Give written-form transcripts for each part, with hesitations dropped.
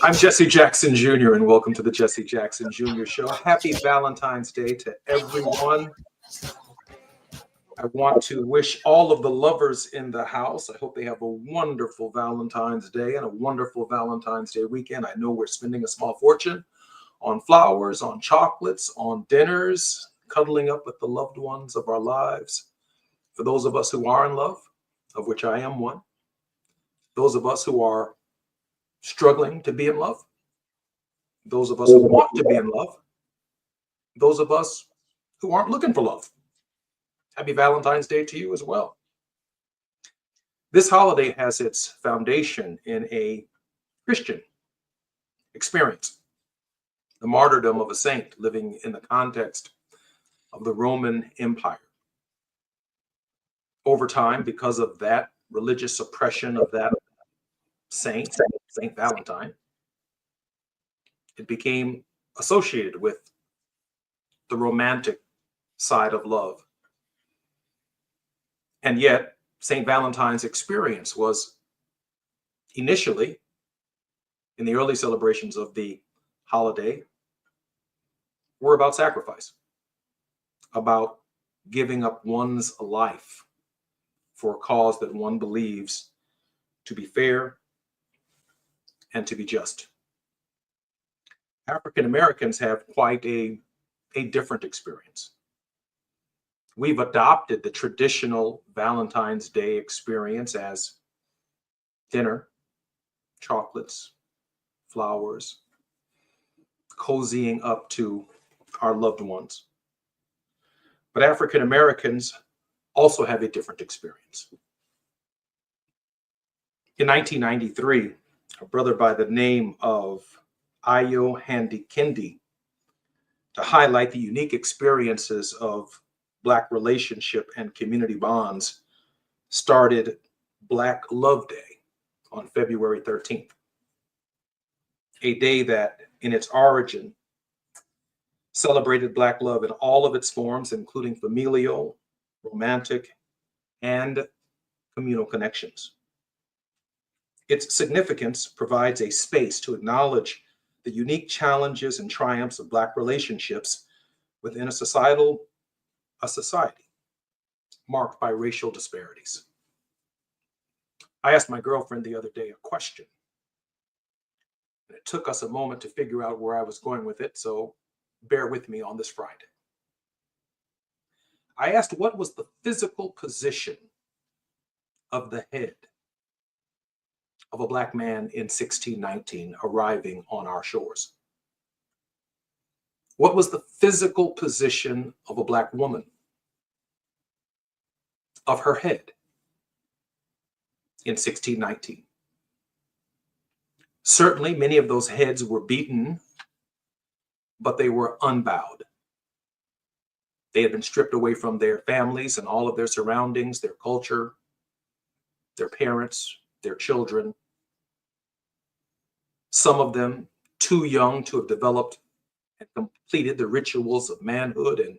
I'm Jesse Jackson Jr., and welcome to the Jesse Jackson Jr. Show. Happy Valentine's Day to everyone. I want to wish all of the lovers in the house, I hope they have a wonderful Valentine's Day and a wonderful Valentine's Day weekend. I know we're spending a small fortune on flowers, on chocolates, on dinners, cuddling up with the loved ones of our lives. For those of us who are in love, of which I am one, those of us who are struggling to be in love, those of us who want to be in love, those of us who aren't looking for love. Happy Valentine's Day to you as well. This holiday has its foundation in a Christian experience, the martyrdom of a saint living in the context of the Roman Empire. Over time, because of that religious oppression of that saint, Saint Valentine, it became associated with the romantic side of love. And yet, St. Valentine's experience was initially, in the early celebrations of the holiday, were about sacrifice, about giving up one's life for a cause that one believes to be fair and to be just. African Americans have quite a different experience. We've adopted the traditional Valentine's Day experience as dinner, chocolates, flowers, cozying up to our loved ones. But African Americans also have a different experience. In 1993, a brother by the name of Ayo Handikindi, to highlight the unique experiences of Black relationship and community bonds, started Black Love Day on February 13th, a day that in its origin celebrated Black love in all of its forms, including familial, romantic, and communal connections. Its significance provides a space to acknowledge the unique challenges and triumphs of Black relationships within a society marked by racial disparities. I asked my girlfriend the other day a question, and it took us a moment to figure out where I was going with it, so bear with me on this Friday. I asked what was the physical position of the head of a Black man in 1619 arriving on our shores? What was the physical position of a Black woman, of her head in 1619? Certainly, many of those heads were beaten, but they were unbowed. They had been stripped away from their families and all of their surroundings, their culture, their parents, their children. Some of them too young to have developed and completed the rituals of manhood and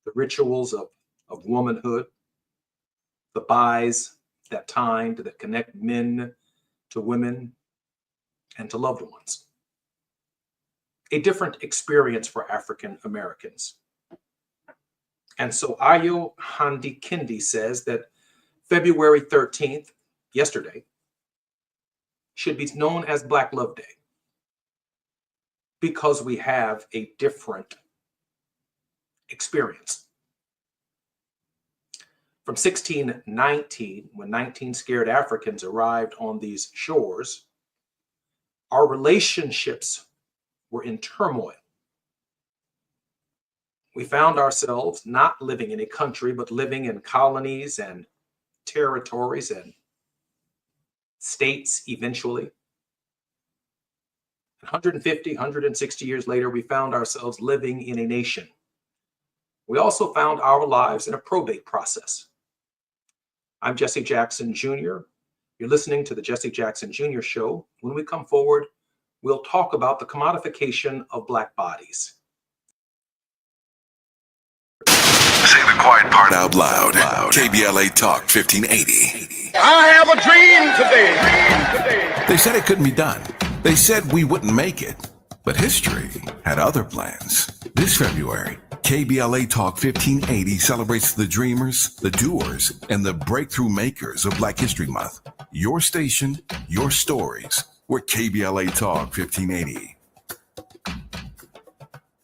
the rituals of womanhood, the buys that tied, that connect men to women and to loved ones. A different experience for African Americans. And so Ayo Handikindi says that February 13th, yesterday, should be known as Black Love Day because we have a different experience. From 1619, when 19 scared Africans arrived on these shores, our relationships were in turmoil. We found ourselves not living in a country, but living in colonies and territories and states eventually. 150, 160 years later, we found ourselves living in a nation. We also found our lives in a probate process. I'm Jesse Jackson Jr. You're listening to the Jesse Jackson Jr. Show. When we come forward, we'll talk about the commodification of Black bodies. Say the quiet part out loud. KBLA Talk 1580. I have a dream today. They said it couldn't be done. They said we wouldn't make it, but history had other plans. This February, KBLA Talk 1580 celebrates the dreamers, the doers, and the breakthrough makers of Black History Month. Your station, your stories. We're KBLA Talk 1580.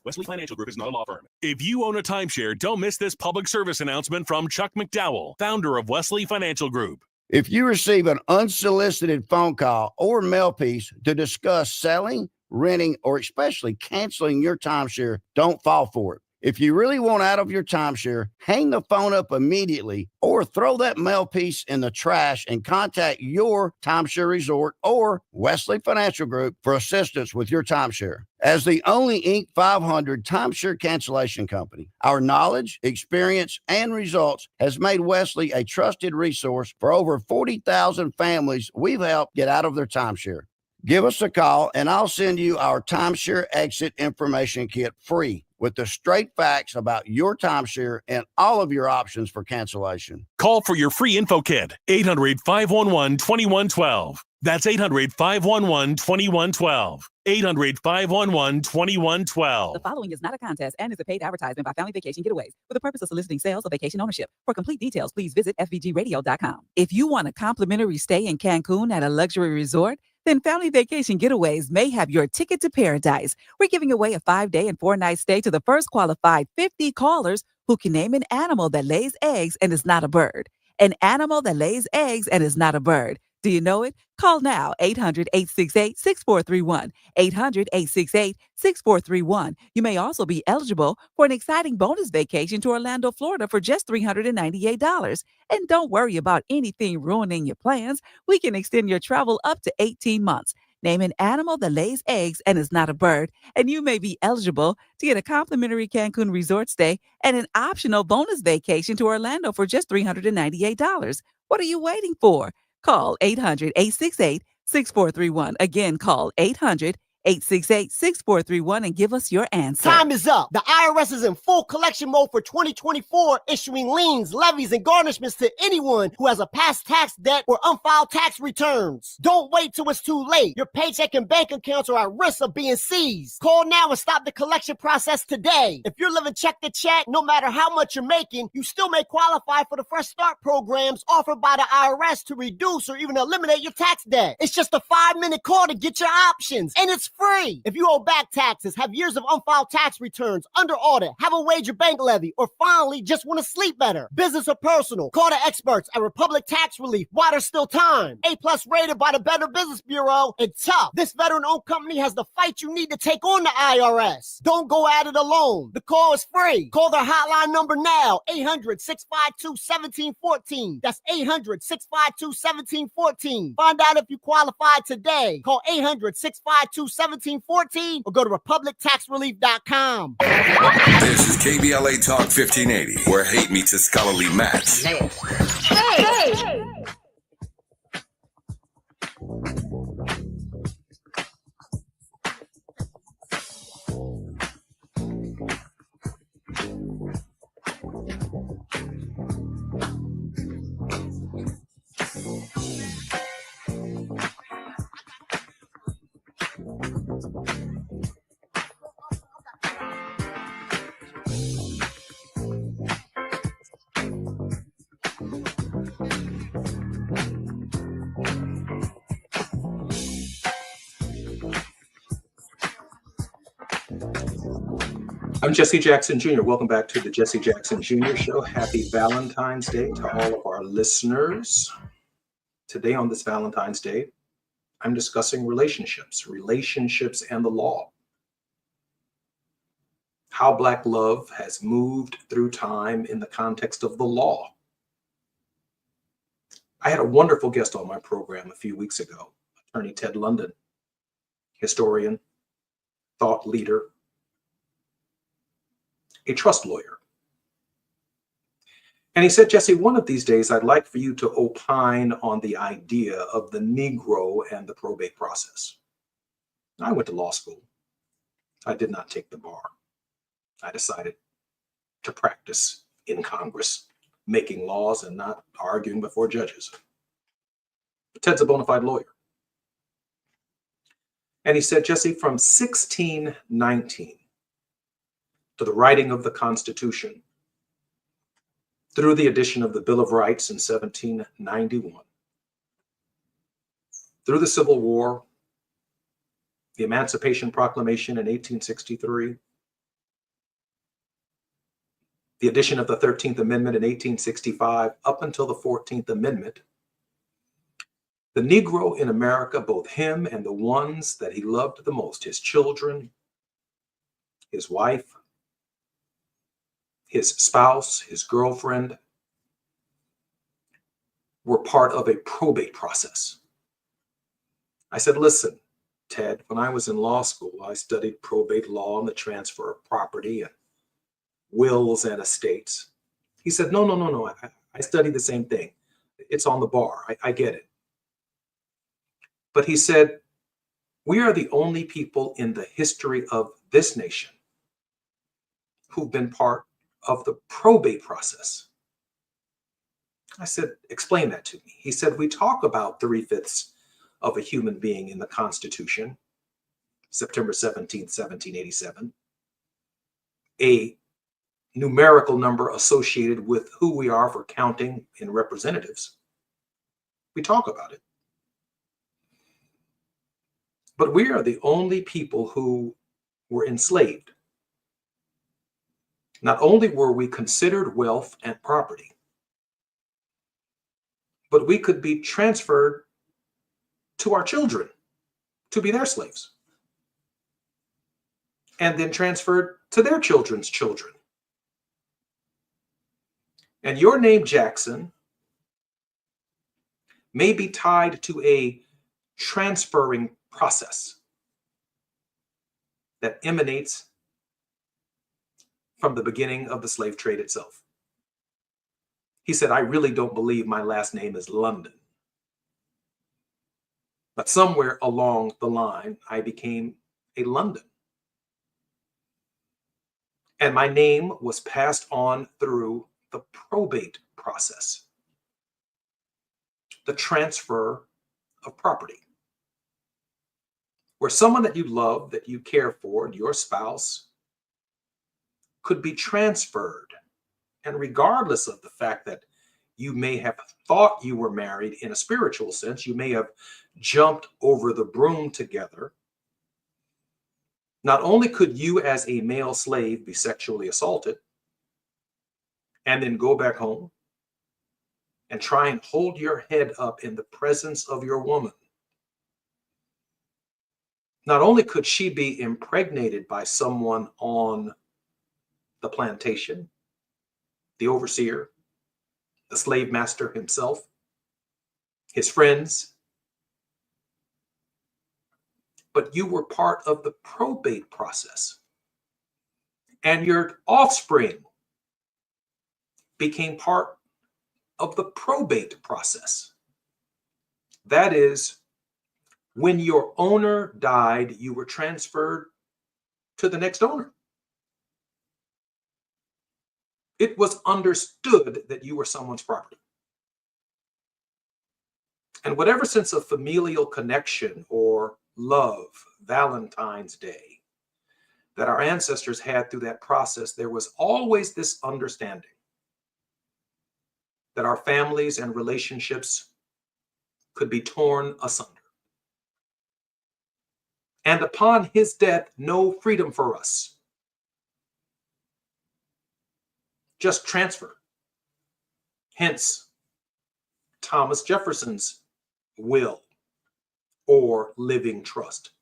Wesley Financial Group is not a law firm. If you own a timeshare, don't miss this public service announcement from Chuck McDowell, founder of Wesley Financial Group. If you receive an unsolicited phone call or mail piece to discuss selling, renting, or especially canceling your timeshare, don't fall for it. If you really want out of your timeshare, hang the phone up immediately or throw that mail piece in the trash and contact your timeshare resort or Wesley Financial Group for assistance with your timeshare. As the only Inc. 500 timeshare cancellation company, our knowledge, experience, and results has made Wesley a trusted resource for over 40,000 families we've helped get out of their timeshare. Give us a call and I'll send you our timeshare exit information kit free with the straight facts about your timeshare and all of your options for cancellation. Call for your free info kit, 800-511-2112. That's 800-511-2112. 800-511-2112. The following is not a contest and is a paid advertisement by Family Vacation Getaways for the purpose of soliciting sales of vacation ownership. For complete details, please visit fvgradio.com. If you want a complimentary stay in Cancun at a luxury resort, then Family Vacation Getaways may have your ticket to paradise. We're giving away a 5-day and 4-night stay to the first qualified 50 callers who can name an animal that lays eggs and is not a bird. An animal that lays eggs and is not a bird. Do you know it? Call now, 800-868-6431, 800-868-6431. You may also be eligible for an exciting bonus vacation to Orlando, Florida for just $398. And don't worry about anything ruining your plans. We can extend your travel up to 18 months. Name an animal that lays eggs and is not a bird, and you may be eligible to get a complimentary Cancun resort stay and an optional bonus vacation to Orlando for just $398. What are you waiting for? Call 800-868-6431. Again, call 800-868-6431 and give us your answer. Time is up. The IRS is in full collection mode for 2024, issuing liens, levies, and garnishments to anyone who has a past tax debt or unfiled tax returns. Don't wait till it's too late. Your paycheck and bank accounts are at risk of being seized. Call now and stop the collection process today. If you're living check to check, no matter how much you're making, you still may qualify for the Fresh Start programs offered by the IRS to reduce or even eliminate your tax debt. It's just a 5-minute call to get your options, and it's free. If you owe back taxes, have years of unfiled tax returns, under audit, have a wage or bank levy, or finally just want to sleep better, business or personal, call the experts at Republic Tax Relief while there's still time. A+ rated by the Better Business Bureau, and tough. This veteran-owned company has the fight you need to take on the IRS. Don't go at it alone. The call is free. Call their hotline number now, 800-652-1714. That's 800-652-1714. Find out if you qualify today. Call 800-652-1714 or go to republictaxrelief.com. This is KBLA Talk 1580, where hate meets a scholarly match. Hey! I'm Jesse Jackson Jr. Welcome back to the Jesse Jackson Jr. Show. Happy Valentine's Day to all of our listeners. Today on this Valentine's Day, I'm discussing relationships and the law. How Black love has moved through time in the context of the law. I had a wonderful guest on my program a few weeks ago, Attorney Ted London, historian, thought leader, a trust lawyer. And he said, Jesse, one of these days, I'd like for you to opine on the idea of the Negro and the probate process. I went to law school. I did not take the bar. I decided to practice in Congress, making laws and not arguing before judges. Ted's a bona fide lawyer. And he said, Jesse, from 1619 to the writing of the Constitution, through the addition of the Bill of Rights in 1791, through the Civil War, the Emancipation Proclamation in 1863, the addition of the 13th Amendment in 1865, up until the 14th Amendment, the Negro in America, both him and the ones that he loved the most, his children, his wife, his spouse, his girlfriend, were part of a probate process. I said, listen, Ted, when I was in law school, I studied probate law and the transfer of property and wills and estates. He said, no. I studied the same thing. It's on the bar. I get it. But he said, we are the only people in the history of this nation who've been part of the probate process. I said, explain that to me. He said, we talk about 3/5 of a human being in the Constitution, September 17th, 1787, a numerical number associated with who we are for counting in representatives. We talk about it. But we are the only people who were enslaved. Not only were we considered wealth and property, but we could be transferred to our children to be their slaves, and then transferred to their children's children. And your name, Jackson, may be tied to a transferring process that emanates from the beginning of the slave trade itself. He said, I really don't believe my last name is London. But somewhere along the line, I became a London. And my name was passed on through the probate process, the transfer of property, where someone that you love, that you care for, your spouse, could be transferred. And regardless of the fact that you may have thought you were married in a spiritual sense, you may have jumped over the broom together. Not only could you as a male slave be sexually assaulted and then go back home and try and hold your head up in the presence of your woman, not only could she be impregnated by someone on the plantation, the overseer, the slave master himself, his friends, but you were part of the probate process. And your offspring became part of the probate process. That is, when your owner died, you were transferred to the next owner. It was understood that you were someone's property. And whatever sense of familial connection or love, Valentine's Day, that our ancestors had through that process, there was always this understanding that our families and relationships could be torn asunder. And upon his death, no freedom for us. Just transfer. Hence, Thomas Jefferson's will or living trust.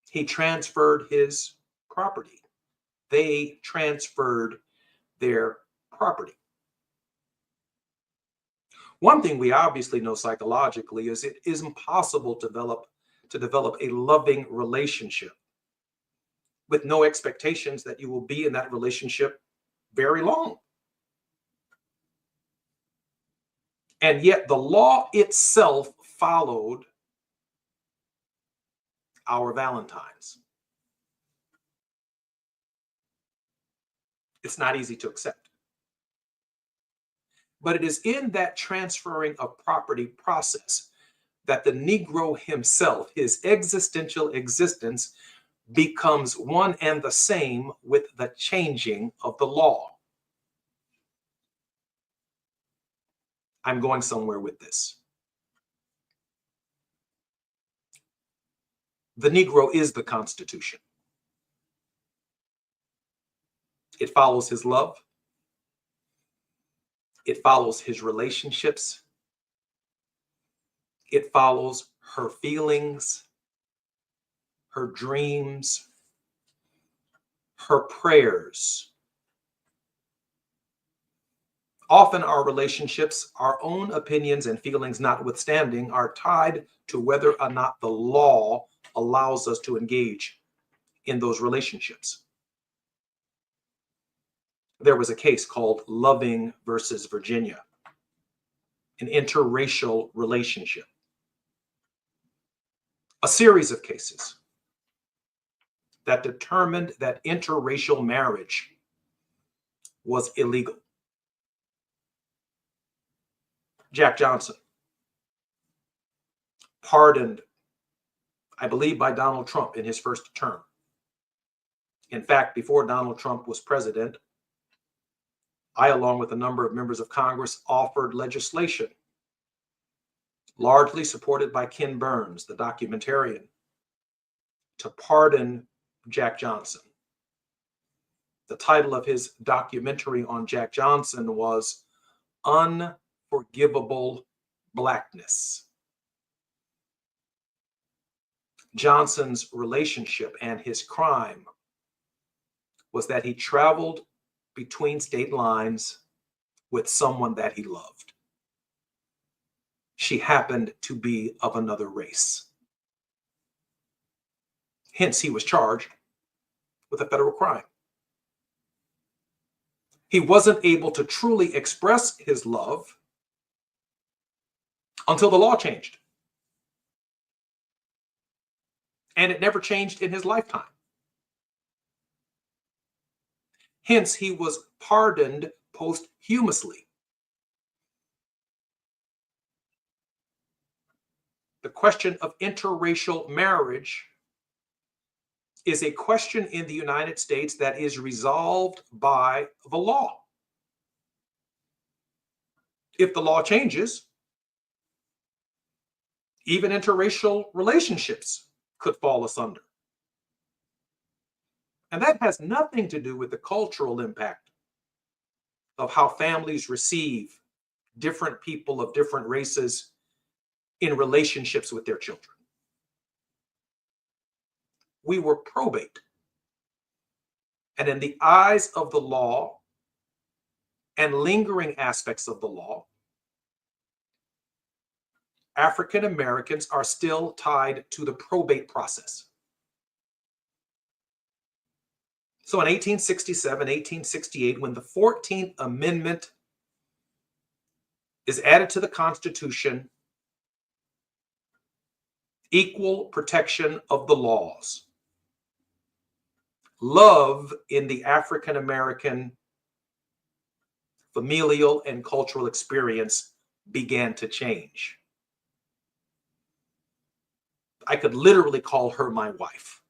He transferred his property. They transferred their property. One thing we obviously know psychologically is it is impossible to develop a loving relationship with no expectations that you will be in that relationship very long. And yet the law itself followed our Valentines. It's not easy to accept. But it is in that transferring of property process that the Negro himself, his existential existence, becomes one and the same with the changing of the law. I'm going somewhere with this. The Negro is the Constitution. It follows his love. It follows his relationships. It follows her feelings, her dreams, her prayers. Often our relationships, our own opinions and feelings notwithstanding, are tied to whether or not the law allows us to engage in those relationships. There was a case called Loving versus Virginia, an interracial relationship. A series of cases that determined that interracial marriage was illegal. Jack Johnson, pardoned, I believe, by Donald Trump in his first term. In fact, before Donald Trump was president, I, along with a number of members of Congress, offered legislation, largely supported by Ken Burns, the documentarian, to pardon Jack Johnson. The title of his documentary on Jack Johnson was Unforgivable Blackness. Johnson's relationship and his crime was that he traveled between state lines with someone that he loved. She happened to be of another race. Hence, he was charged with a federal crime. He wasn't able to truly express his love until the law changed. And it never changed in his lifetime. Hence, he was pardoned posthumously. The question of interracial marriage is a question in the United States that is resolved by the law. If the law changes, even interracial relationships could fall asunder. And that has nothing to do with the cultural impact of how families receive different people of different races in relationships with their children. We were probate. And in the eyes of the law and lingering aspects of the law, African Americans are still tied to the probate process. So in 1867, 1868, when the 14th Amendment is added to the Constitution, equal protection of the laws, love in the African American familial and cultural experience began to change. I could literally call her my wife.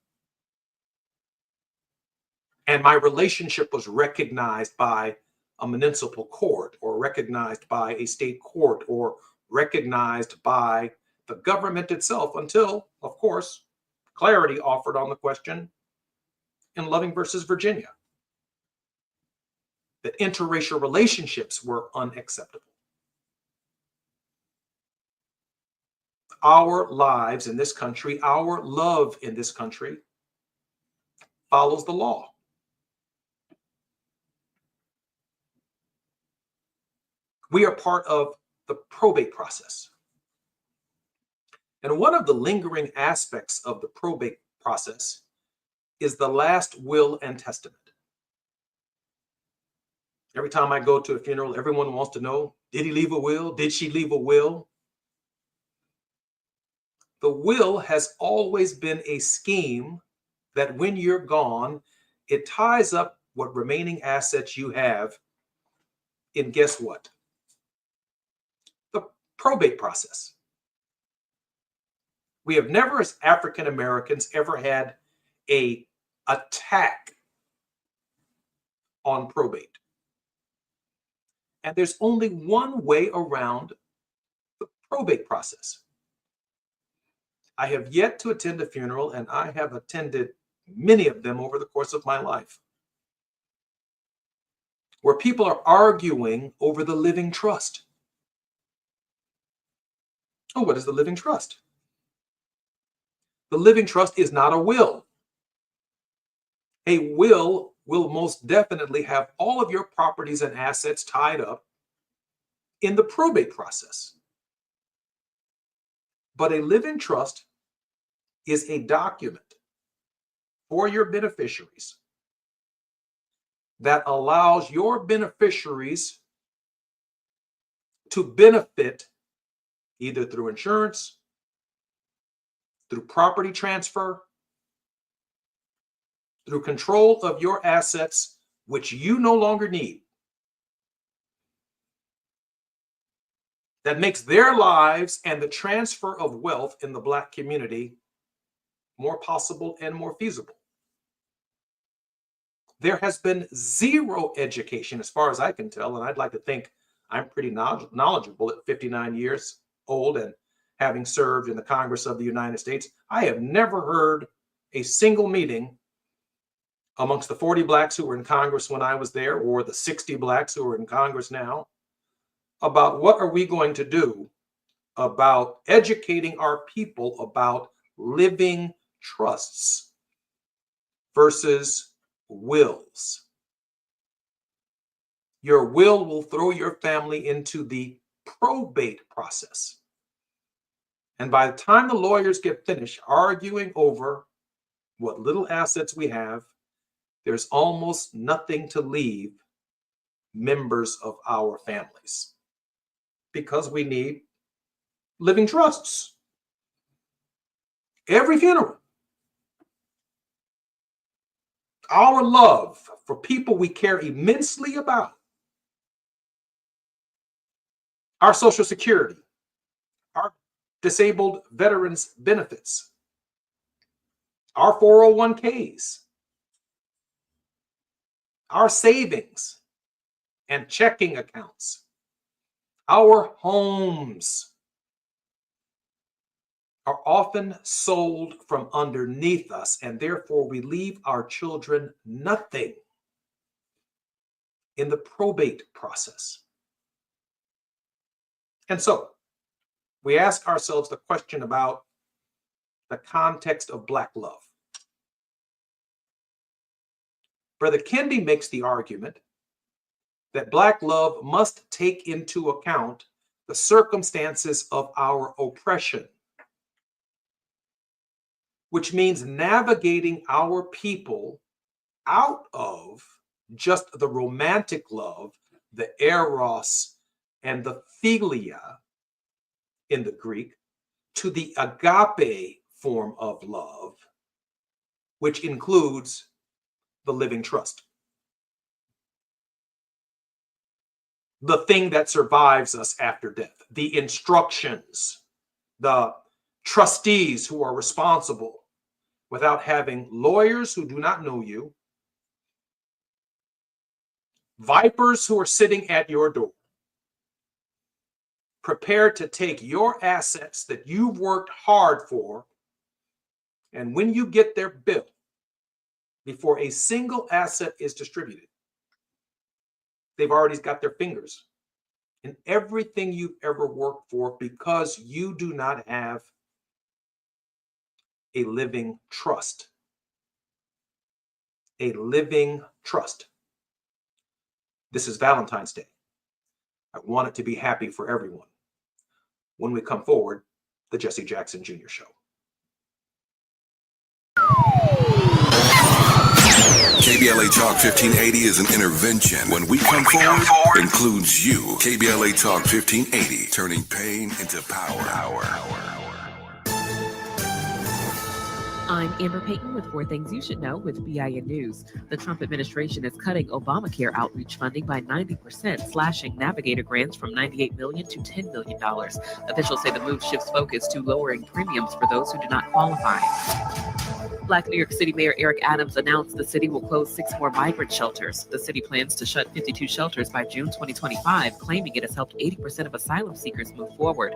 And my relationship was recognized by a municipal court, or recognized by a state court, or recognized by the government itself, until, of course, clarity offered on the question in Loving versus Virginia, that interracial relationships were unacceptable. Our lives in this country, our love in this country, follows the law. We are part of the probate process. And one of the lingering aspects of the probate process is the last will and testament. Every time I go to a funeral, everyone wants to know, did he leave a will? Did she leave a will? The will has always been a scheme that when you're gone, it ties up what remaining assets you have in, guess what? The probate process. We have never, as African Americans, ever had a attack on probate. And there's only one way around the probate process. I have yet to attend a funeral, and I have attended many of them over the course of my life, where people are arguing over the living trust. Oh, what is the living trust? The living trust is not a will. A will most definitely have all of your properties and assets tied up in the probate process. But a living trust is a document for your beneficiaries that allows your beneficiaries to benefit either through insurance, through property transfer, through control of your assets, which you no longer need. That makes their lives and the transfer of wealth in the Black community more possible and more feasible. There has been zero education, as far as I can tell, and I'd like to think I'm pretty knowledgeable at 59 years old and having served in the Congress of the United States. I have never heard a single meeting amongst the 40 Blacks who were in Congress when I was there, or the 60 Blacks who are in Congress now, about what are we going to do about educating our people about living trusts versus wills. Your will throw your family into the probate process. And by the time the lawyers get finished arguing over what little assets we have, there's almost nothing to leave members of our families because we need living trusts. Every funeral. Our love for people we care immensely about, our Social Security, our disabled veterans benefits, our 401ks, our savings and checking accounts, our homes are often sold from underneath us, and therefore we leave our children nothing in the probate process. And so we ask ourselves the question about the context of Black love. Brother Kendi makes the argument that Black love must take into account the circumstances of our oppression, which means navigating our people out of just the romantic love, the eros and the philia in the Greek, to the agape form of love, which includes the living trust. The thing that survives us after death, the instructions, the trustees who are responsible without having lawyers who do not know you, vipers who are sitting at your door, prepared to take your assets that you've worked hard for, and when you get their bill, before a single asset is distributed, they've already got their fingers in everything you've ever worked for because you do not have a living trust. A living trust. This is Valentine's Day. I want it to be happy for everyone. When we come forward, the Jesse Jackson Jr. Show. KBLA Talk 1580 is an intervention. When we come forward, includes you. KBLA Talk 1580, turning pain into power. I'm Amber Payton with 4 Things You Should Know with BIN News. The Trump administration is cutting Obamacare outreach funding by 90%, slashing Navigator grants from $98 million to $10 million. Officials say the move shifts focus to lowering premiums for those who do not qualify. Black New York City Mayor Eric Adams announced the city will close 6 more migrant shelters. The city plans to shut 52 shelters by June 2025, claiming it has helped 80% of asylum seekers move forward.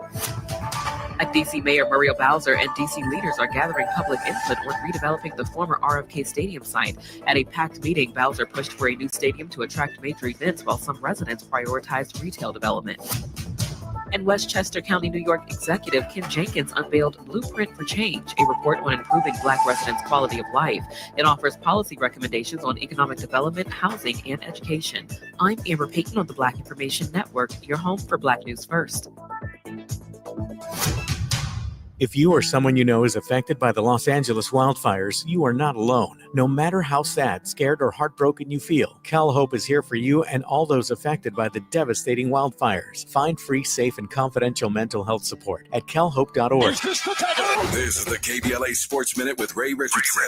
D.C. Mayor Muriel Bowser and D.C. leaders are gathering public input on redeveloping the former RFK Stadium site. At a packed meeting, Bowser pushed for a new stadium to attract major events while some residents prioritized retail development. And Westchester County, New York executive Ken Jenkins unveiled Blueprint for Change, a report on improving Black residents' quality of life. It offers policy recommendations on economic development, housing, and education. I'm Amber Payton on the Black Information Network, your home for Black News First. If you or someone you know is affected by the Los Angeles wildfires, you are not alone. No matter how sad, scared, or heartbroken you feel, CalHope is here for you and all those affected by the devastating wildfires. Find free, safe, and confidential mental health support at calhope.org. This is the KBLA Sports Minute with Ray Richardson.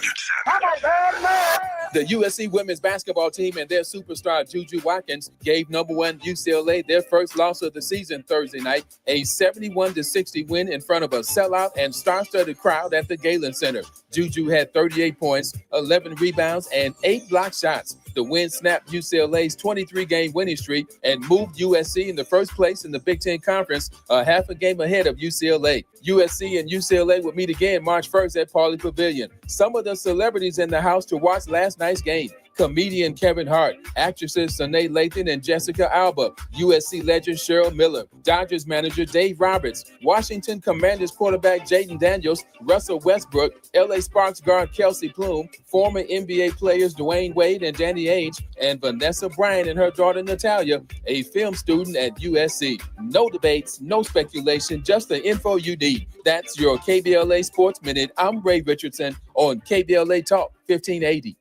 The USC women's basketball team and their superstar Juju Watkins gave number 1 UCLA their first loss of the season Thursday night, a 71-60 win in front of a sellout and star-studded crowd at the Galen Center. Juju had 38 points, 11 rebounds, and 8 block shots. The win snapped UCLA's 23-game winning streak and moved USC in the first place in the Big Ten Conference, a half a game ahead of UCLA. USC and UCLA will meet again March 1st at Pauley Pavilion. Some of the celebrities in the house to watch last night's game: comedian Kevin Hart, actresses Sanae Lathan and Jessica Alba, USC legend Cheryl Miller, Dodgers manager Dave Roberts, Washington Commanders quarterback Jaden Daniels, Russell Westbrook, LA Sparks guard Kelsey Plume, former NBA players Dwayne Wade and Danny Ainge, and Vanessa Bryant and her daughter Natalia, a film student at USC. No debates, no speculation, just the info you need. That's your KBLA Sports Minute. I'm Ray Richardson on KBLA Talk 1580.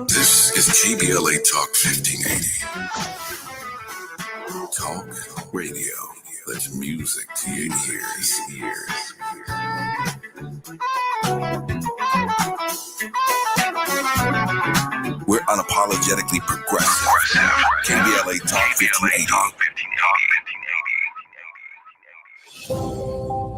This is KBLA Talk 1580. Talk radio. That's music to your ears. We're unapologetically progressive. KBLA Talk 1580.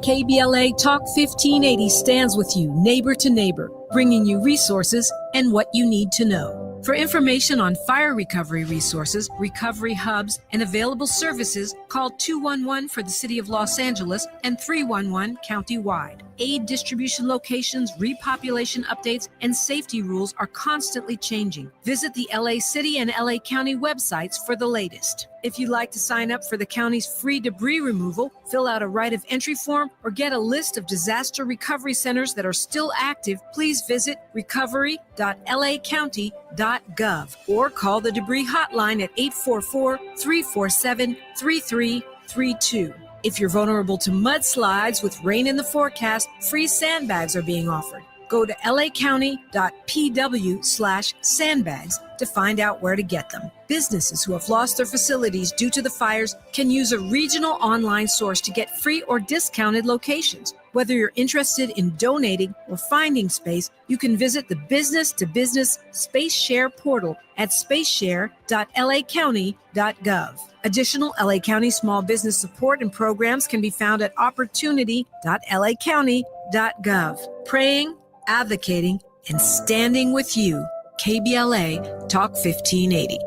KBLA Talk 1580 stands with you, neighbor to neighbor, bringing you resources and what you need to know. For information on fire recovery resources, recovery hubs, and available services, call 211 for the City of Los Angeles and 311 county-wide. Aid distribution locations, repopulation updates, and safety rules are constantly changing. Visit the LA City and LA County websites for the latest. If you'd like to sign up for the county's free debris removal, fill out a right of entry form, or get a list of disaster recovery centers that are still active, please visit recovery.lacounty.gov or call the debris hotline at 844-347-3332. If you're vulnerable to mudslides with rain in the forecast, free sandbags are being offered. Go to lacounty.pw/sandbags to find out where to get them. Businesses who have lost their facilities due to the fires can use a regional online source to get free or discounted locations. Whether you're interested in donating or finding space, you can visit the business-to-business Space Share portal at spaceshare.lacounty.gov. Additional LA County small business support and programs can be found at opportunity.lacounty.gov. Praying, advocating, and standing with you. KBLA Talk 1580.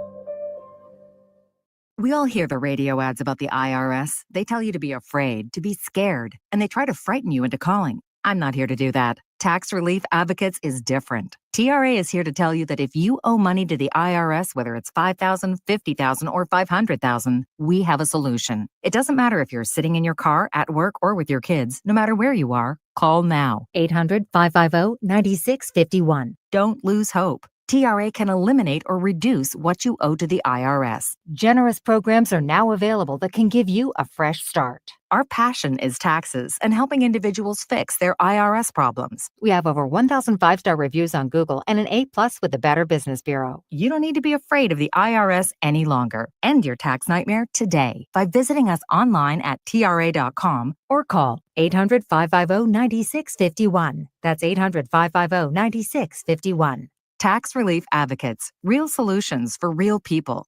We all hear the radio ads about the IRS. They tell you to be afraid, to be scared, and they try to frighten you into calling. I'm not here to do that. Tax Relief Advocates is different. TRA is here to tell you that if you owe money to the IRS, whether it's $5,000, $50,000, or $500,000, we have a solution. It doesn't matter if you're sitting in your car, at work, or with your kids. No matter where you are, call now. 800-550-9651. Don't lose hope. TRA can eliminate or reduce what you owe to the IRS. Generous programs are now available that can give you a fresh start. Our passion is taxes and helping individuals fix their IRS problems. We have over 1,000 five-star reviews on Google and an A+ with the Better Business Bureau. You don't need to be afraid of the IRS any longer. End your tax nightmare today by visiting us online at TRA.com or call 800-550-9651. That's 800-550-9651. Tax Relief Advocates. Real solutions for real people.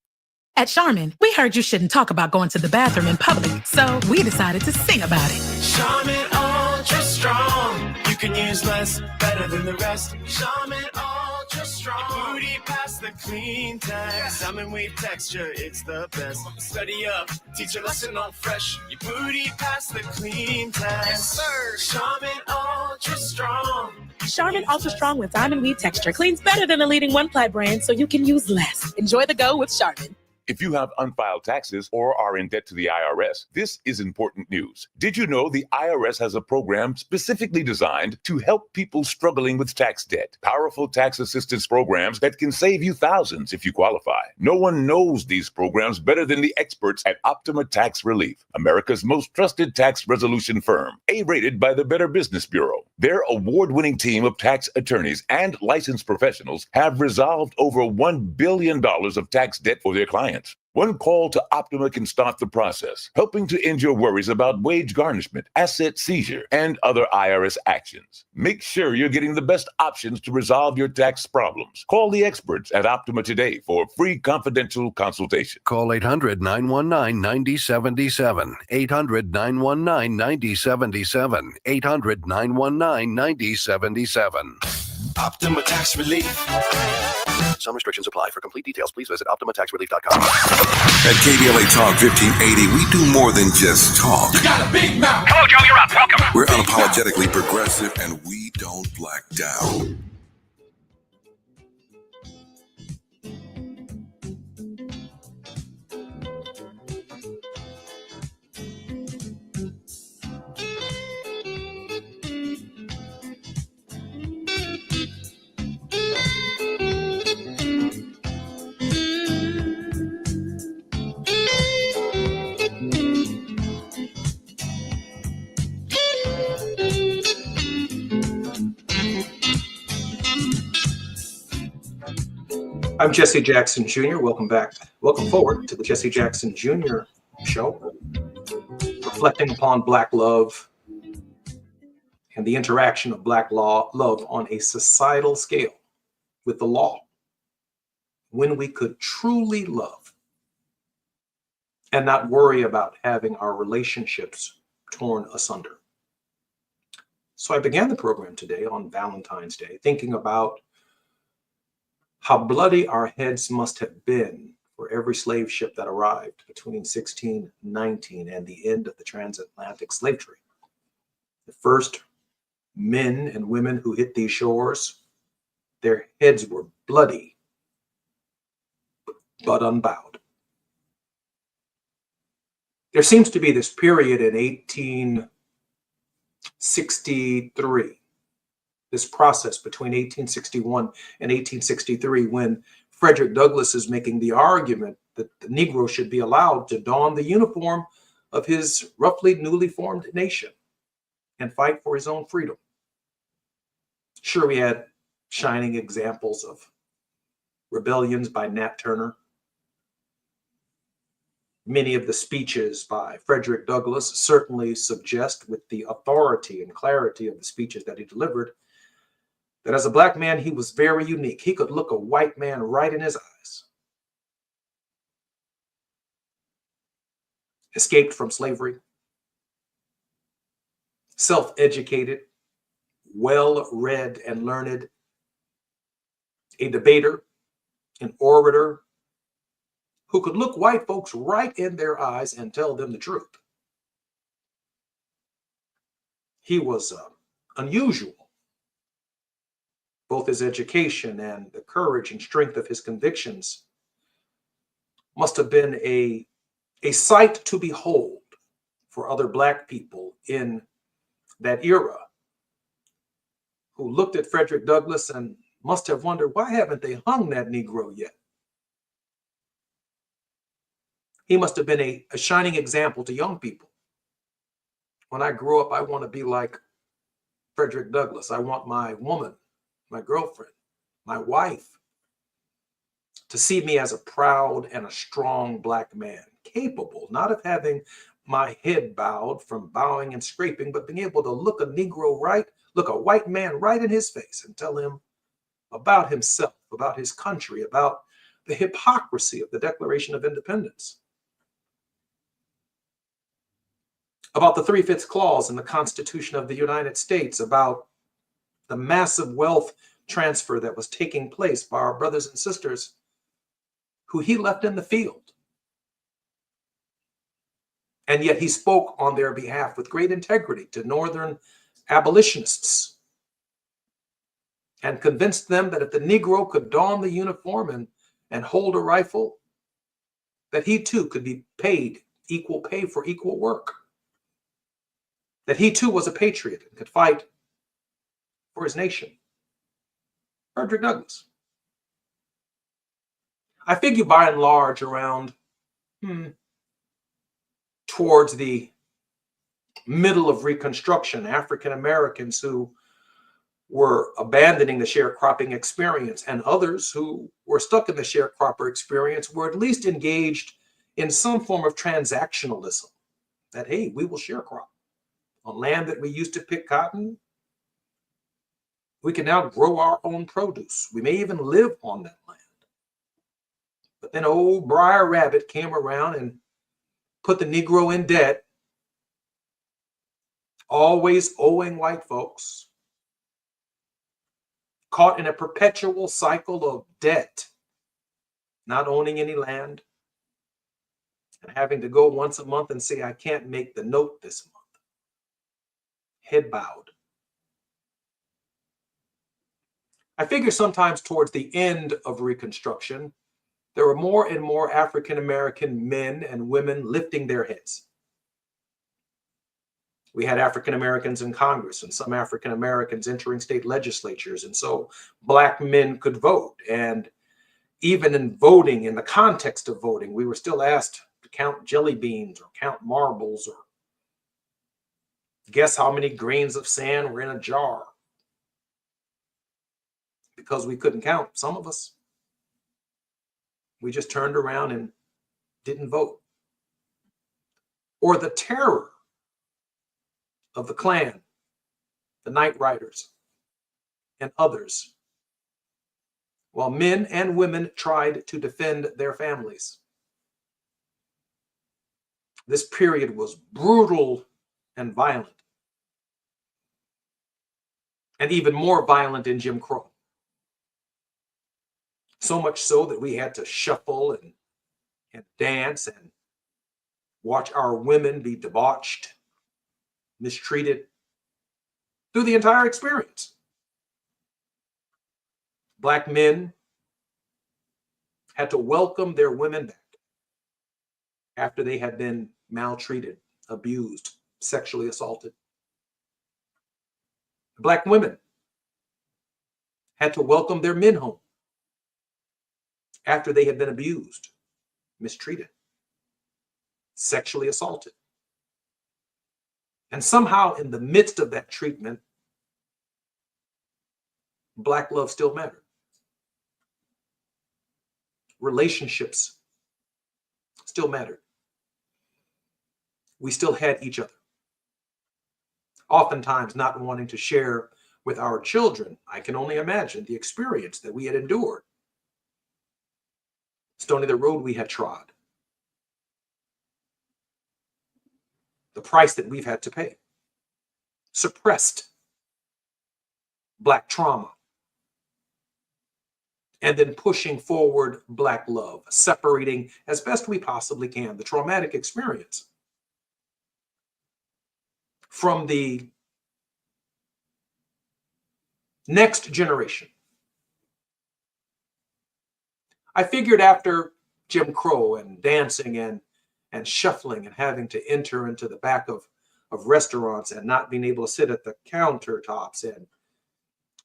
At Charmin, we heard you shouldn't talk about going to the bathroom in public, so we decided to sing about it. Charmin Ultra Strong. You can use less, better than the rest. Charmin Ultra Strong. Your booty past the clean test. Salmon weave texture, it's the best. Study up, teach a lesson on fresh. Your booty past the clean test. Yes, sir. Charmin Ultra Strong. Charmin Ultra Strong with diamond weave texture cleans better than the leading one-ply brand, so you can use less. Enjoy the go with Charmin. If you have unfiled taxes or are in debt to the IRS, this is important news. Did you know the IRS has a program specifically designed to help people struggling with tax debt? Powerful tax assistance programs that can save you thousands if you qualify. No one knows these programs better than the experts at Optima Tax Relief, America's most trusted tax resolution firm, A-rated by the Better Business Bureau. Their award-winning team of tax attorneys and licensed professionals have resolved over $1 billion of tax debt for their clients. One call to Optima can start the process, helping to end your worries about wage garnishment, asset seizure, and other IRS actions. Make sure you're getting the best options to resolve your tax problems. Call the experts at Optima today for a free confidential consultation. Call 800-919-9077. 800-919-9077. 800-919-9077. Optima Tax Relief. Some restrictions apply. For complete details, please visit OptimaTaxRelief.com. At KBLA Talk 1580, we do more than just talk. You got a big mouth. Hello, Joe. You're up. Welcome. We're unapologetically progressive, and we don't black down. I'm Jesse Jackson Jr. Welcome back. Welcome forward to the Jesse Jackson Jr. Show, reflecting upon Black love and the interaction of Black love on a societal scale with the law. When we could truly love and not worry about having our relationships torn asunder. So I began the program today on Valentine's Day thinking about how bloody our heads must have been for every slave ship that arrived between 1619 and the end of the transatlantic slave trade. The first men and women who hit these shores, their heads were bloody, but unbowed. There seems to be this period in 1863, this process between 1861 and 1863, when Frederick Douglass is making the argument that the Negro should be allowed to don the uniform of his roughly newly formed nation and fight for his own freedom. Sure, we had shining examples of rebellions by Nat Turner. Many of the speeches by Frederick Douglass certainly suggest, with the authority and clarity of the speeches that he delivered, that as a Black man, he was very unique. He could look a white man right in his eyes. Escaped from slavery, self-educated, well-read and learned, a debater, an orator, who could look white folks right in their eyes and tell them the truth. He was unusual. Both his education and the courage and strength of his convictions must have been a sight to behold for other Black people in that era, who looked at Frederick Douglass and must have wondered, why haven't they hung that Negro yet? He must have been a shining example to young people. When I grow up, I want to be like Frederick Douglass. I want my woman, my girlfriend, my wife to see me as a proud and a strong Black man, capable not of having my head bowed from bowing and scraping, but being able to look a white man right in his face and tell him about himself, about his country, about the hypocrisy of the Declaration of Independence, about the 3/5 clause in the Constitution of the United States, about the massive wealth transfer that was taking place by our brothers and sisters who he left in the field. And yet he spoke on their behalf with great integrity to Northern abolitionists and convinced them that if the Negro could don the uniform and hold a rifle, that he too could be paid equal pay for equal work, that he too was a patriot and could fight for his nation. Frederick Douglass. I figure by and large around towards the middle of Reconstruction, African Americans who were abandoning the sharecropping experience and others who were stuck in the sharecropper experience were at least engaged in some form of transactionalism, that, hey, we will sharecrop on land that we used to pick cotton. We can now grow our own produce. We may even live on that land. But then old Briar Rabbit came around and put the Negro in debt, always owing white folks, caught in a perpetual cycle of debt, not owning any land, and having to go once a month and say, I can't make the note this month. Head bowed. I figure sometimes towards the end of Reconstruction, there were more and more African American men and women lifting their heads. We had African Americans in Congress and some African Americans entering state legislatures. And so Black men could vote. And even in voting, in the context of voting, we were still asked to count jelly beans or count marbles or guess how many grains of sand were in a jar, because we couldn't count, some of us. We just turned around and didn't vote. Or the terror of the Klan, the Night Riders, and others, while men and women tried to defend their families. This period was brutal and violent, and even more violent in Jim Crow. So much so that we had to shuffle and dance and watch our women be debauched, mistreated through the entire experience. Black men had to welcome their women back after they had been maltreated, abused, sexually assaulted. Black women had to welcome their men home after they had been abused, mistreated, sexually assaulted. And somehow in the midst of that treatment, Black love still mattered. Relationships still mattered. We still had each other. Oftentimes not wanting to share with our children, I can only imagine the experience that we had endured. Stony the road we had trod. The price that we've had to pay. Suppressed Black trauma. And then pushing forward Black love, separating as best we possibly can the traumatic experience from the next generation. I figured after Jim Crow and dancing and shuffling and having to enter into the back of restaurants and not being able to sit at the countertops and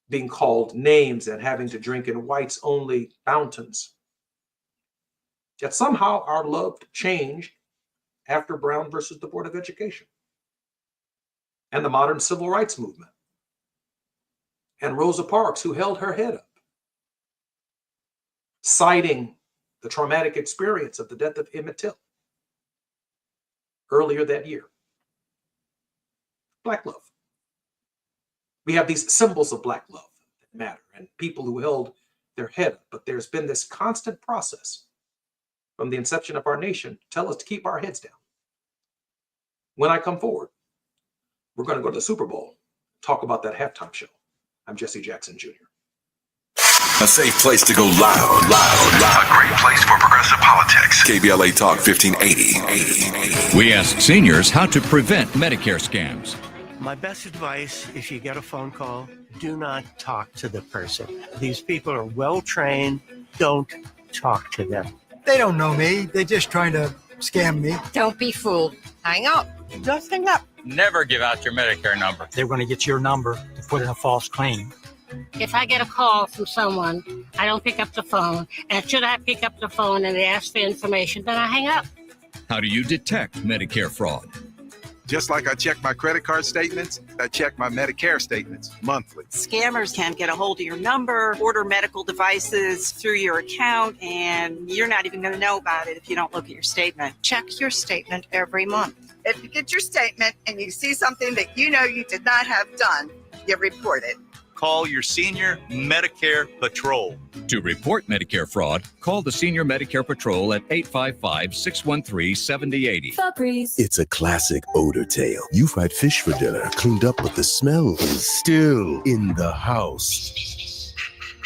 being called names and having to drink in whites only fountains. Yet somehow our love changed after Brown versus the Board of Education and the modern civil rights movement and Rosa Parks, who held her head up, citing the traumatic experience of the death of Emmett Till earlier that year. Black love. We have these symbols of Black love that matter and people who held their head up, but there's been this constant process from the inception of our nation to tell us to keep our heads down. When I come forward, we're going to go to the Super Bowl, talk about that halftime show. I'm Jesse Jackson Jr. A safe place to go loud. A great place for progressive politics. KBLA Talk 1580. We ask seniors how to prevent Medicare scams. My best advice, if you get a phone call, do not talk to the person. These people are well trained. Don't talk to them. They don't know me. They're just trying to scam me. Don't be fooled. Hang up. Just hang up. Never give out your Medicare number. They're going to get your number to put in a false claim. If I get a call from someone, I don't pick up the phone. And should I pick up the phone and they ask for information, then I hang up. How do you detect Medicare fraud? Just like I check my credit card statements, I check my Medicare statements monthly. Scammers can get a hold of your number, order medical devices through your account, and you're not even going to know about it if you don't look at your statement. Check your statement every month. If you get your statement and you see something that you know you did not have done, you report it. Call your Senior Medicare Patrol. To report Medicare fraud, call the Senior Medicare Patrol at 855-613-7080. It's a classic odor tale. You fried fish for dinner, cleaned up, but the smell is still in the house.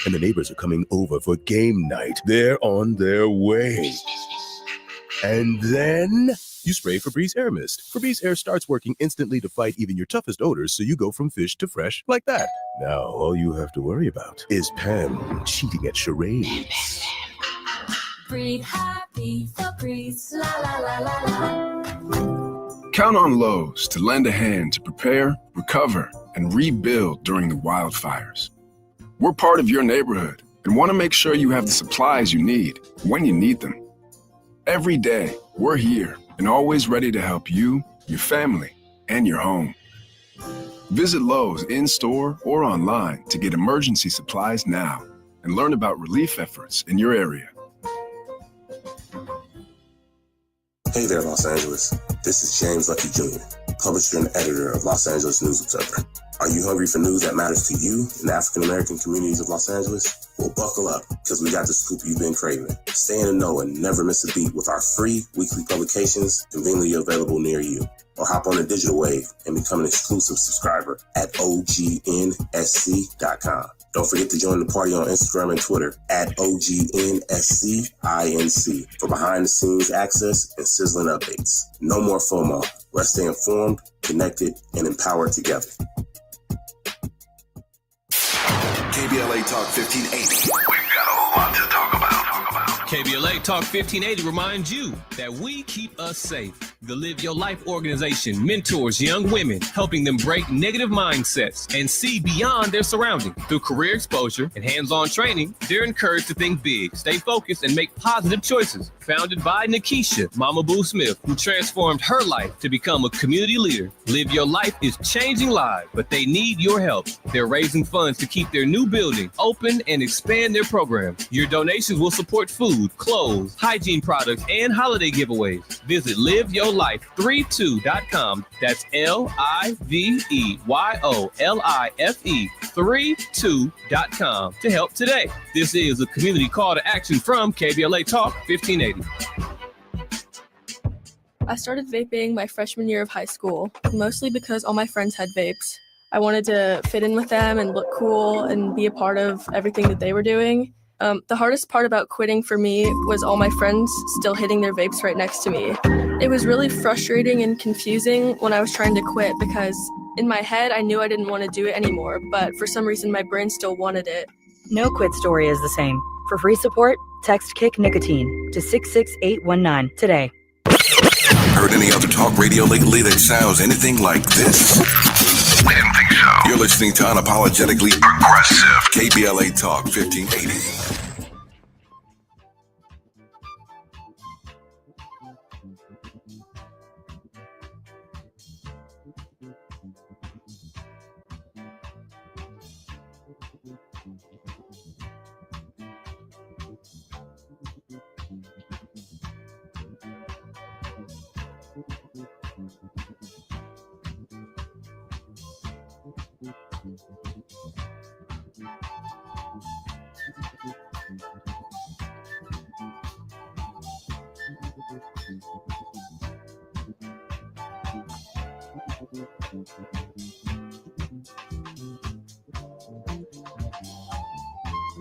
And the neighbors are coming over for game night. They're on their way. And then you spray Febreze Air Mist. Febreze Air starts working instantly to fight even your toughest odors, so you go from fish to fresh like that. Now, all you have to worry about is Pam cheating at charades. Breathe happy, Febreze, la la la la la. Count on Lowe's to lend a hand to prepare, recover, and rebuild during the wildfires. We're part of your neighborhood and want to make sure you have the supplies you need when you need them. Every day, we're here and always ready to help you, your family, and your home. Visit Lowe's in-store or online to get emergency supplies now and learn about relief efforts in your area. Hey there, Los Angeles. This is James Lucky Jr., publisher and editor of Los Angeles News Observer. Are you hungry for news that matters to you in the African-American communities of Los Angeles? Well, buckle up, because we got the scoop you've been craving. Stay in the know and never miss a beat with our free weekly publications conveniently available near you. Or hop on the digital wave and become an exclusive subscriber at OGNSC.com. Don't forget to join the party on Instagram and Twitter at OGNSCINC for behind-the-scenes access and sizzling updates. No more FOMO. Let's stay informed, connected, and empowered together. KBLA Talk 1580. We've got a lot to talk about. KBLA Talk 1580 reminds you that we keep us safe. The Live Your Life organization mentors young women, helping them break negative mindsets and see beyond their surroundings. Through career exposure and hands-on training, they're encouraged to think big, stay focused, and make positive choices. Founded by Nikisha Mama Boo Smith, who transformed her life to become a community leader. Live Your Life is changing lives, but they need your help. They're raising funds to keep their new building open and expand their program. Your donations will support food, clothes, hygiene products, and holiday giveaways. Visit liveyourlife32.com. That's LIVEYOLIFE32.com to help today. This is a community call to action from KBLA Talk 1580. I started vaping my freshman year of high school, mostly because all my friends had vapes. I wanted to fit in with them and look cool and be a part of everything that they were doing. The hardest part about quitting for me was all my friends still hitting their vapes right next to me. It was really frustrating and confusing when I was trying to quit because in my head I knew I didn't want to do it anymore, but for some reason my brain still wanted it. No quit story is the same. For free support, text Kick Nicotine to 66819 today. Heard any other talk radio lately that sounds anything like this? We didn't think so. You're listening to Unapologetically Progressive KBLA Talk 1580.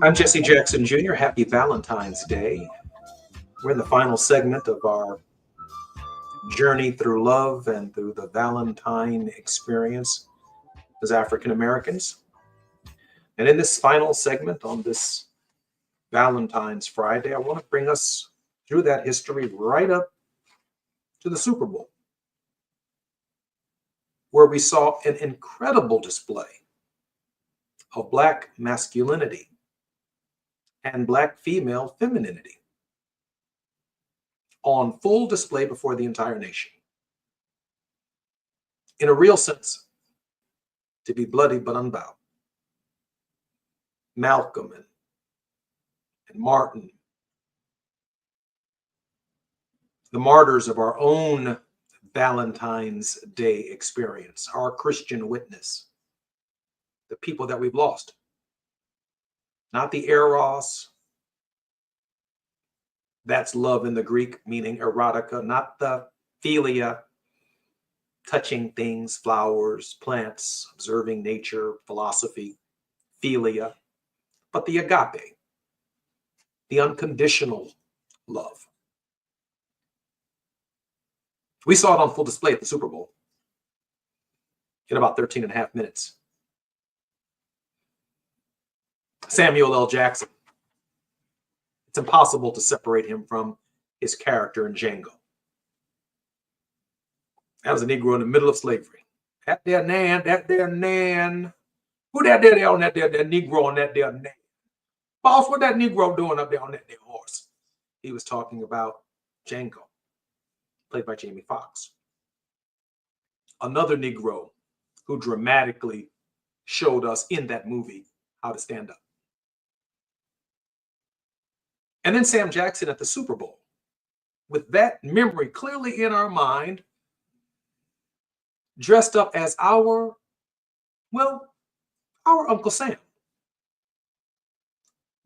I'm Jesse Jackson Jr. Happy Valentine's Day. We're in the final segment of our journey through love and through the Valentine experience as African Americans. And in this final segment on this Valentine's Friday, I want to bring us through that history right up to the Super Bowl, where we saw an incredible display of Black masculinity and Black female femininity on full display before the entire nation. In a real sense, to be bloody but unbowed. Malcolm and Martin, the martyrs of our own Valentine's Day experience, our Christian witness, the people that we've lost. Not the eros, that's love in the Greek, meaning erotica, not the philia, touching things, flowers, plants, observing nature, philosophy, philia, but the agape, the unconditional love. We saw it on full display at the Super Bowl in about 13 and a half minutes. Samuel L. Jackson. It's impossible to separate him from his character in Django. That was a Negro in the middle of slavery. That there Nan. Who that there on that Negro on that there Nan? Boss, what that Negro doing up there on that there horse? He was talking about Django, played by Jamie Foxx. Another Negro who dramatically showed us in that movie how to stand up. And then Sam Jackson at the Super Bowl. With that memory clearly in our mind, dressed up as our Uncle Sam.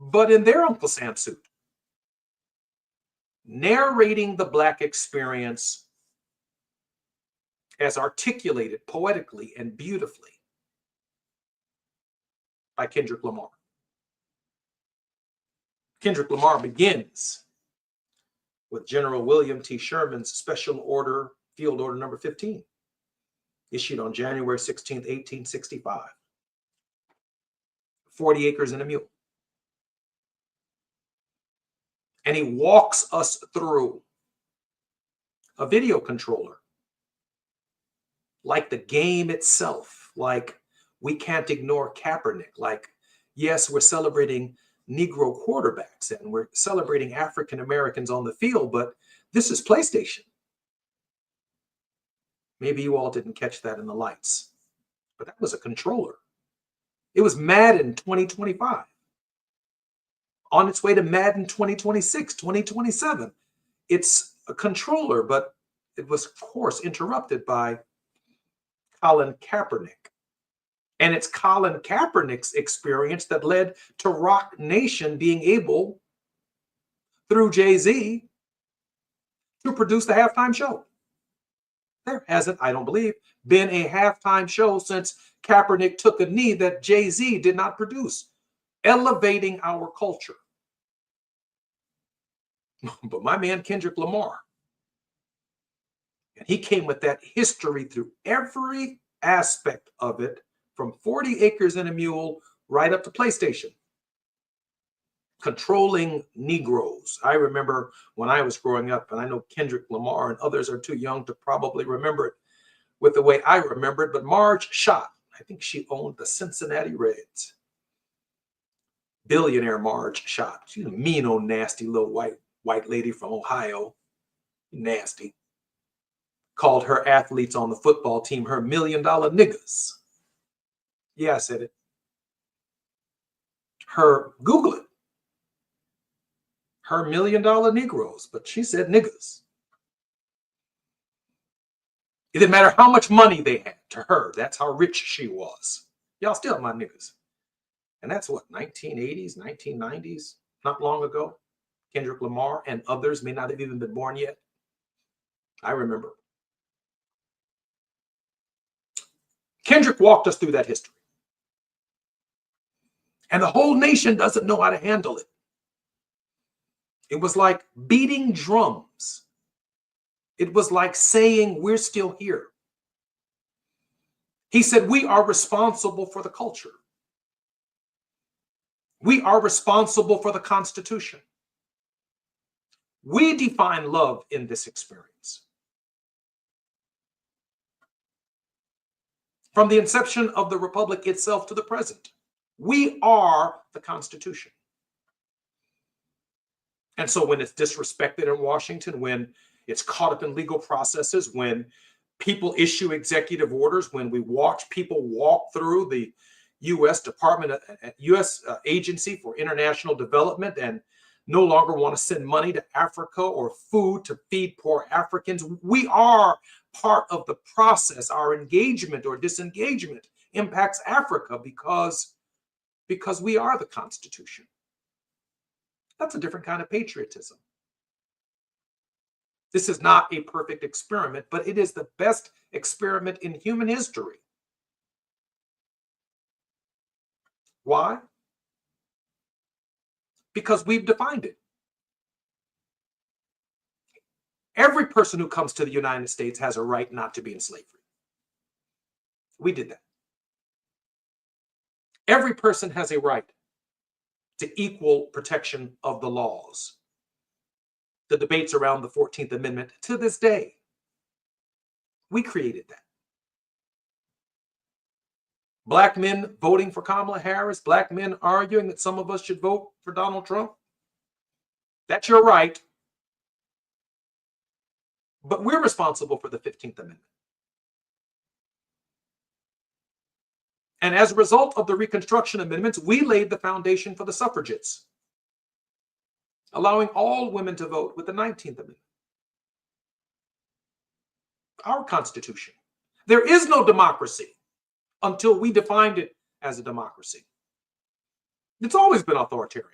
But in their Uncle Sam suit, narrating the Black experience as articulated poetically and beautifully by Kendrick Lamar. Kendrick Lamar begins with General William T. Sherman's Special Order, Field Order number 15, issued on January 16, 1865. 40 acres and a mule. And he walks us through a video controller, like the game itself, like we can't ignore Kaepernick, like, yes, we're celebrating Negro quarterbacks and we're celebrating African Americans on the field, but this is PlayStation. Maybe you all didn't catch that in the lights, but that was a controller. It was Madden 2025. On its way to Madden 2026, 2027. It's a controller, but it was, of course, interrupted by Colin Kaepernick. And it's Colin Kaepernick's experience that led to Rock Nation being able, through Jay-Z, to produce the halftime show. There hasn't, I don't believe, been a halftime show since Kaepernick took a knee that Jay-Z did not produce, elevating our culture. But my man Kendrick Lamar, and he came with that history through every aspect of it, from 40 acres and a mule right up to PlayStation. Controlling Negroes. I remember when I was growing up, and I know Kendrick Lamar and others are too young to probably remember it with the way I remember it, but Marge Schott, I think she owned the Cincinnati Reds. Billionaire Marge Schott. She's a mean old nasty little white lady from Ohio. Nasty. Called her athletes on the football team her $1 million niggas. Yeah, I said it. Google it. Her $1 million Negroes, but she said niggas. It didn't matter how much money they had to her. That's how rich she was. Y'all still my niggas. And that's what, 1980s, 1990s, not long ago. Kendrick Lamar and others may not have even been born yet. I remember. Kendrick walked us through that history. And the whole nation doesn't know how to handle it. It was like beating drums. It was like saying, we're still here. He said, we are responsible for the culture. We are responsible for the Constitution. We define love in this experience. From the inception of the Republic itself to the present, we are the Constitution. And so when it's disrespected in Washington, when it's caught up in legal processes, when people issue executive orders, when we watch people walk through the U.S. U.S. Agency for International Development and no longer want to send money to Africa or food to feed poor Africans, we are part of the process. Our engagement or disengagement impacts Africa because we are the Constitution. That's a different kind of patriotism. This is not a perfect experiment, but it is the best experiment in human history. Why? Because we've defined it. Every person who comes to the United States has a right not to be in slavery. We did that. Every person has a right to equal protection of the laws. The debates around the 14th Amendment, to this day, we created that. Black men voting for Kamala Harris, black men arguing that some of us should vote for Donald Trump. That's your right. But we're responsible for the 15th Amendment. And as a result of the Reconstruction Amendments, we laid the foundation for the suffragettes, allowing all women to vote with the 19th Amendment. Our Constitution. There is no democracy until we defined it as a democracy. It's always been authoritarian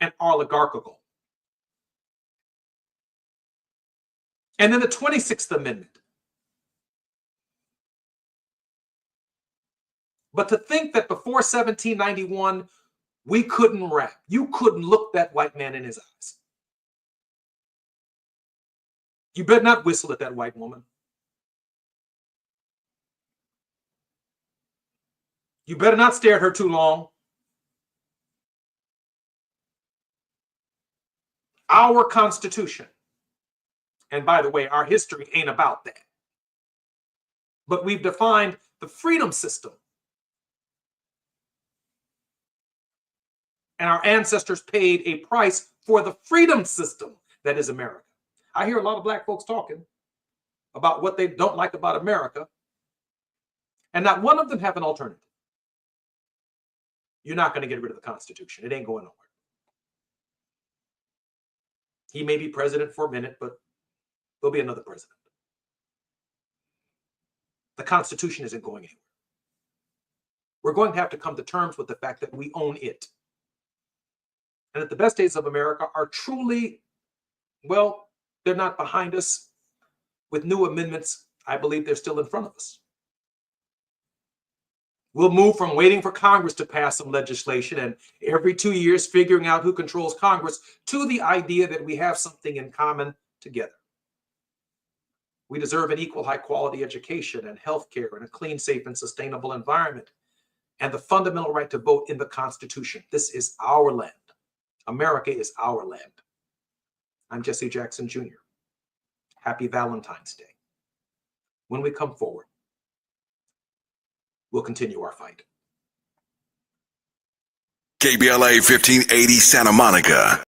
and oligarchical. And then the 26th Amendment. But to think that before 1791, we couldn't rap. You couldn't look that white man in his eyes. You better not whistle at that white woman. You better not stare at her too long. Our Constitution, and by the way, our history ain't about that. But we've defined the freedom system. And our ancestors paid a price for the freedom system that is America. I hear a lot of black folks talking about what they don't like about America, and not one of them have an alternative. You're not going to get rid of the Constitution. It ain't going nowhere. He may be president for a minute, but there'll be another president. The Constitution isn't going anywhere. We're going to have to come to terms with the fact that we own it. And that the best days of America are truly, well, they're not behind us. With new amendments, I believe they're still in front of us. We'll move from waiting for Congress to pass some legislation and every 2 years figuring out who controls Congress to the idea that we have something in common together. We deserve an equal high quality education and healthcare and a clean, safe, and sustainable environment and the fundamental right to vote in the Constitution. This is our land. America is our land. I'm Jesse Jackson Jr. Happy Valentine's Day. When we come forward, we'll continue our fight. KBLA 1580 Santa Monica.